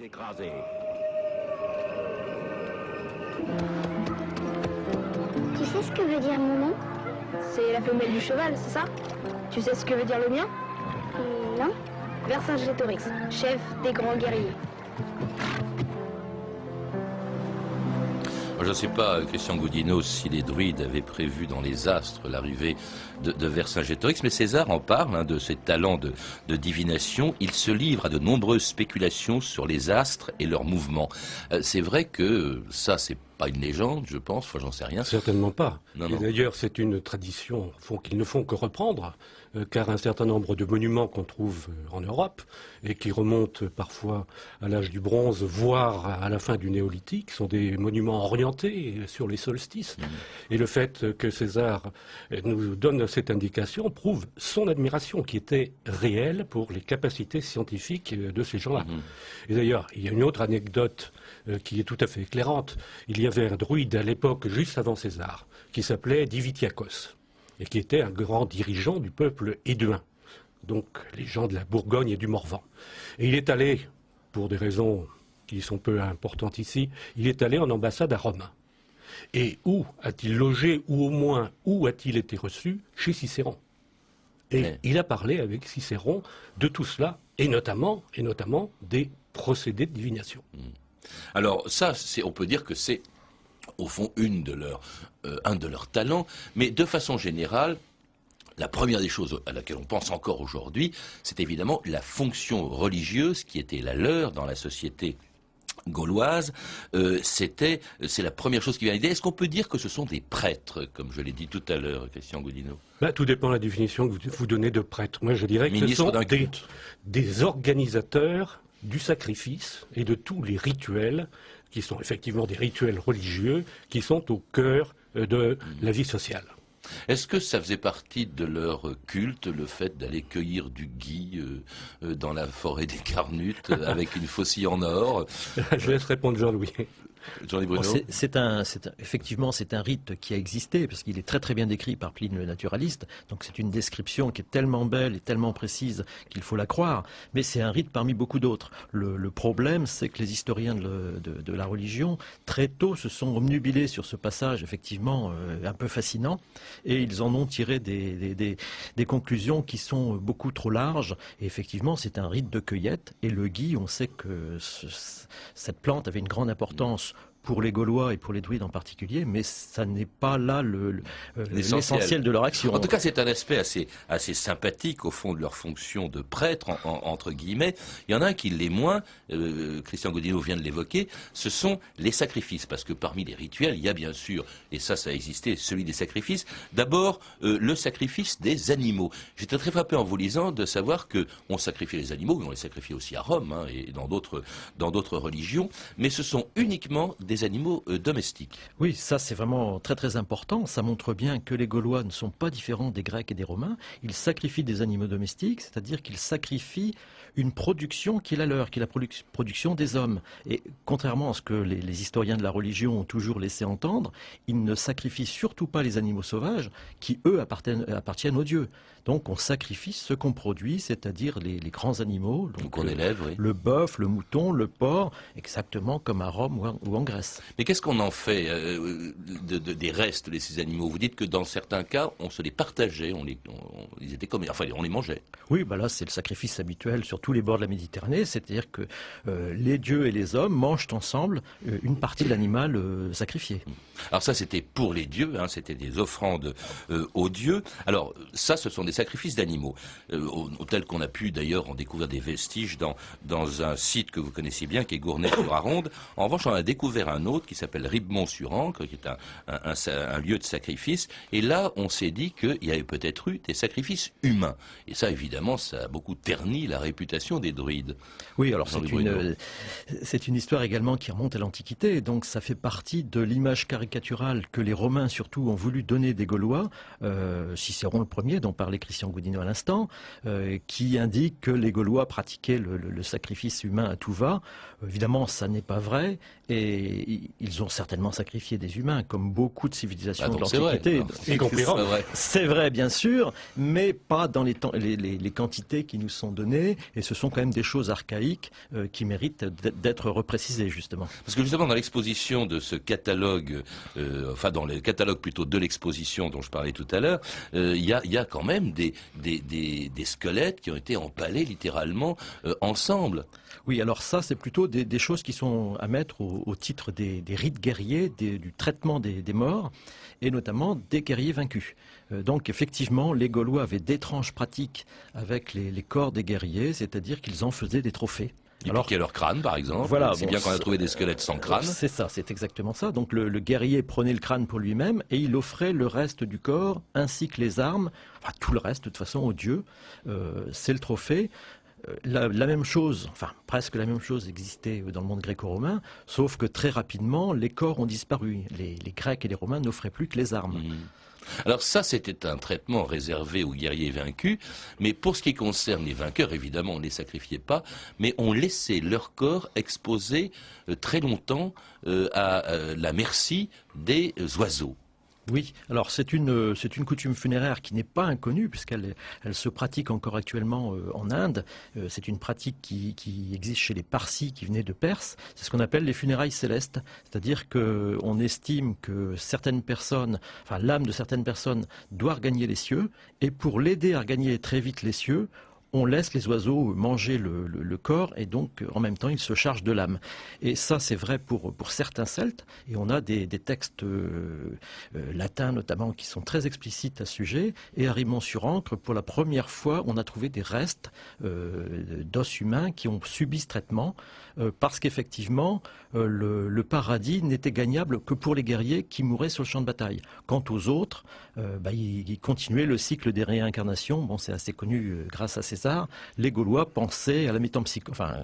Écrasé. Tu sais ce que veut dire mon nom? C'est la femelle du cheval, c'est ça? Tu sais ce que veut dire le mien? Non. Vercingétorix, chef des grands guerriers. Je ne sais pas, Christian Goudineau, si les druides avaient prévu dans les astres l'arrivée de Vercingétorix, mais César en parle, de ses talents de divination. Il se livre à de nombreuses spéculations sur les astres et leurs mouvements. C'est vrai que ça, c'est pas une légende, je pense, j'en sais rien. Certainement pas. Non, et non. d'ailleurs, c'est une tradition qu'ils ne font que reprendre, car un certain nombre de monuments qu'on trouve en Europe, et qui remontent parfois à l'âge du bronze, voire à la fin du néolithique, sont des monuments orientés sur les solstices. Et le fait que César nous donne cette indication prouve son admiration, qui était réelle pour les capacités scientifiques de ces gens-là. Et d'ailleurs, il y a une autre anecdote qui est tout à fait éclairante. Il y avait un druide à l'époque, juste avant César, qui s'appelait Divitiacos, et qui était un grand dirigeant du peuple éduin, donc les gens de la Bourgogne et du Morvan. Et il est allé, pour des raisons qui sont peu importantes ici, il est allé en ambassade à Rome. Et où a-t-il logé, ou au moins où a-t-il été reçu? Chez Cicéron. Et il a parlé avec Cicéron de tout cela, et notamment des procédés de divination. Alors ça, on peut dire que c'est au fond un de leurs talents, mais de façon générale, la première des choses à laquelle on pense encore aujourd'hui, c'est évidemment la fonction religieuse qui était la leur dans la société gauloise. C'est la première chose qui vient à l'idée. Est-ce qu'on peut dire que ce sont des prêtres, comme je l'ai dit tout à l'heure, Christian Goudineau? Tout dépend de la définition que vous donnez de prêtre. Moi, je dirais que ce Ministre sont d'un culte. des organisateurs du sacrifice et de tous les rituels, qui sont effectivement des rituels religieux, qui sont au cœur de la vie sociale. Est-ce que ça faisait partie de leur culte, le fait d'aller cueillir du gui dans la forêt des Carnutes avec une faucille en or? Je laisse répondre Jean-Louis. Jean-Louis Bruno. Effectivement, c'est un rite qui a existé, parce qu'il est très très bien décrit par Pline le naturaliste, donc c'est une description qui est tellement belle et tellement précise qu'il faut la croire, mais c'est un rite parmi beaucoup d'autres. Le problème, c'est que les historiens de la religion, très tôt, se sont obnubilés sur ce passage, effectivement, un peu fascinant, et ils en ont tiré des conclusions qui sont beaucoup trop larges, et effectivement, c'est un rite de cueillette, et le gui, on sait que cette plante avait une grande importance pour les Gaulois et pour les druides en particulier, mais ça n'est pas là l'essentiel de leur action. En tout cas, c'est un aspect assez sympathique au fond de leur fonction de prêtre, entre guillemets. Il y en a un qui l'est moins, Christian Goudineau vient de l'évoquer, ce sont les sacrifices, parce que parmi les rituels, il y a bien sûr, et ça a existé, celui des sacrifices, d'abord le sacrifice des animaux. J'étais très frappé en vous lisant de savoir qu'on sacrifiait les animaux, mais on les sacrifiait aussi à Rome et dans d'autres religions, mais ce sont uniquement des animaux domestiques. Oui, ça c'est vraiment très très important. Ça montre bien que les Gaulois ne sont pas différents des Grecs et des Romains. Ils sacrifient des animaux domestiques, c'est-à-dire qu'ils sacrifient une production qui est la leur, qui est la production des hommes. Et contrairement à ce que les historiens de la religion ont toujours laissé entendre, ils ne sacrifient surtout pas les animaux sauvages qui, eux, appartiennent aux dieux. Donc on sacrifie ce qu'on produit, c'est-à-dire les grands animaux, donc on élève, oui. Le bœuf, le mouton, le porc, exactement comme à Rome ou en Grèce. Mais qu'est-ce qu'on en fait des restes de ces animaux? Vous dites que dans certains cas, on se les partageait, ils étaient comme, enfin, on les mangeait. Oui, là c'est le sacrifice habituel sur tous les bords de la Méditerranée, c'est-à-dire que les dieux et les hommes mangent ensemble une partie de l'animal sacrifié. Alors ça, c'était pour les dieux, c'était des offrandes aux dieux. Alors ça, ce sont des sacrifices d'animaux, tels qu'on a pu d'ailleurs en découvrir des vestiges dans un site que vous connaissez bien, qui est Gournay-sur-Aronde. En revanche, on a découvert un autre qui s'appelle Ribemont-sur-Ancre, qui est un lieu de sacrifice. Et là, on s'est dit qu'il y avait peut-être eu des sacrifices humains. Et ça, évidemment, ça a beaucoup terni la réputation des druides. Oui, alors c'est une histoire également qui remonte à l'Antiquité. Donc ça fait partie de l'image caricaturale que les Romains surtout ont voulu donner des Gaulois. Cicéron le premier, dont parlait Christian Goudineau à l'instant, qui indique que les Gaulois pratiquaient le sacrifice humain à tout va. Évidemment, ça n'est pas vrai. Et ils ont certainement sacrifié des humains, comme beaucoup de civilisations de c'est vrai. l'Antiquité. Y compris Rome. C'est vrai, bien sûr, mais pas dans les quantités qui nous sont données, et ce sont quand même des choses archaïques qui méritent d'être reprécisées, justement. Parce que justement, dans l'exposition de ce catalogue, enfin dans le catalogue plutôt de l'exposition dont je parlais tout à l'heure, il y a quand même des squelettes qui ont été empalés littéralement ensemble. Oui, alors ça, c'est plutôt des choses qui sont à mettre au titre des rites guerriers, du traitement des morts, et notamment des guerriers vaincus. Donc effectivement, les Gaulois avaient d'étranges pratiques avec les corps des guerriers, c'est-à-dire qu'ils en faisaient des trophées. Ils piquaient leur crâne, par exemple. Voilà, c'est bien qu'on a trouvé des squelettes sans crâne. C'est ça, c'est exactement ça. Donc le guerrier prenait le crâne pour lui-même et il offrait le reste du corps, ainsi que les armes, enfin tout le reste de toute façon aux dieux. C'est le trophée. La même chose, enfin presque la même chose existait dans le monde gréco-romain, sauf que très rapidement, les corps ont disparu. Les Grecs et les Romains n'offraient plus que les armes. Alors ça, c'était un traitement réservé aux guerriers vaincus, mais pour ce qui concerne les vainqueurs, évidemment, on ne les sacrifiait pas, mais on laissait leur corps exposé très longtemps à la merci des oiseaux. Oui, alors c'est une coutume funéraire qui n'est pas inconnue puisqu'elle se pratique encore actuellement en Inde. C'est une pratique qui existe chez les Parsis qui venaient de Perse. C'est ce qu'on appelle les funérailles célestes, c'est-à-dire que on estime que certaines personnes, enfin l'âme de certaines personnes doit regagner les cieux et pour l'aider à regagner très vite les cieux, on laisse les oiseaux manger le corps et donc en même temps ils se chargent de l'âme. Et ça c'est vrai pour certains Celtes et on a des textes latins notamment qui sont très explicites à ce sujet. Et à Rimont-sur-Ancre, pour la première fois, on a trouvé des restes d'os humains qui ont subi ce traitement parce qu'effectivement le paradis n'était gagnable que pour les guerriers qui mouraient sur le champ de bataille. Quant aux autres, ils continuaient le cycle des réincarnations. Bon, c'est assez connu grâce à César. Les Gaulois pensaient à la métempsychose, enfin,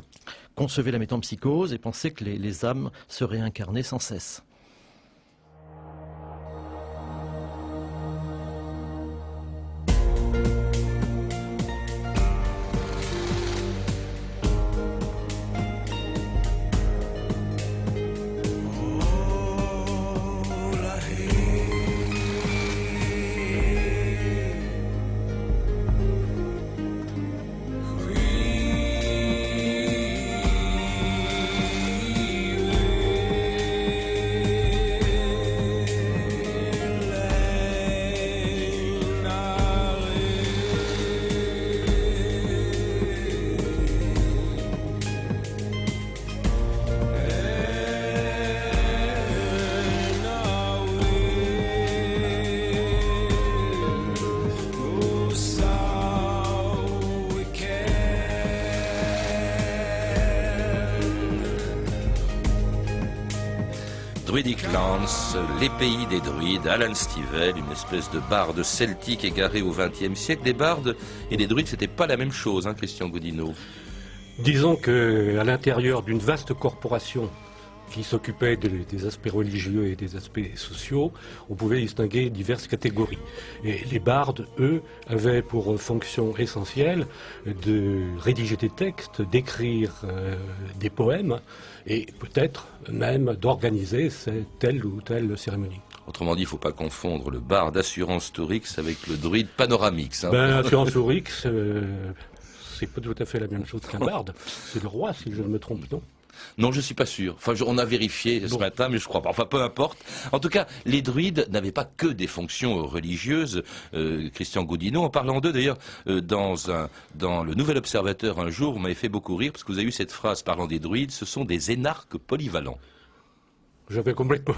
concevaient la métempsychose et pensaient que les âmes se réincarnaient sans cesse. Druidic Lands, les pays des druides, Alan Stivell, une espèce de barde celtique égaré au XXe siècle. Les bardes et les druides, c'était pas la même chose, hein, Christian Godineau. Disons qu'à l'intérieur d'une vaste corporation qui s'occupait des aspects religieux et des aspects sociaux, on pouvait distinguer diverses catégories. Et les bardes, eux, avaient pour fonction essentielle de rédiger des textes, d'écrire des poèmes et peut-être même d'organiser telle ou telle cérémonie. Autrement dit, il ne faut pas confondre le barde Assurance Tourix avec le druide Panoramix. Hein. Assurance Tourix, c'est pas tout à fait la même chose qu'un barde. C'est le roi, si je ne me trompe, non ? Non, je suis pas sûr. Enfin, on a vérifié ce matin, mais je crois pas. Enfin, peu importe. En tout cas, les druides n'avaient pas que des fonctions religieuses. Christian Godineau, en parlant d'eux, d'ailleurs, dans le Nouvel Observateur un jour, vous m'avez fait beaucoup rire parce que vous avez eu cette phrase parlant des druides. Ce sont des énarques polyvalents. J'avais complètement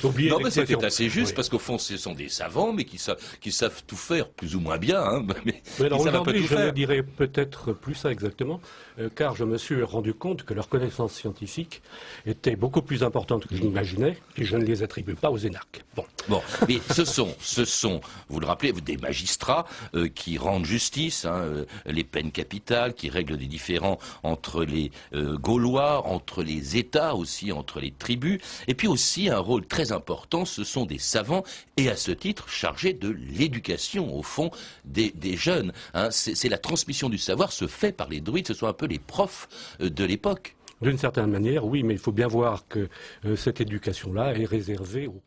oublié non, mais c'était assez oui. juste, parce qu'au fond, ce sont des savants, mais qui savent tout faire, plus ou moins bien. Hein, mais alors aujourd'hui, je ne ne dirais peut-être plus ça exactement, car je me suis rendu compte que leurs connaissances scientifiques étaient beaucoup plus importantes que je l'imaginais, et je ne les attribue pas aux énarques. Bon, mais ce sont, vous le rappelez, des magistrats qui rendent justice, hein, les peines capitales, qui règlent des différends entre les Gaulois, entre les États aussi, entre les tribus. Et puis aussi, un rôle très important, ce sont des savants, et à ce titre, chargés de l'éducation, au fond, des jeunes. Hein. C'est la transmission du savoir se fait par les druides, ce sont un peu les profs de l'époque. D'une certaine manière, oui, mais il faut bien voir que cette éducation-là est réservée aux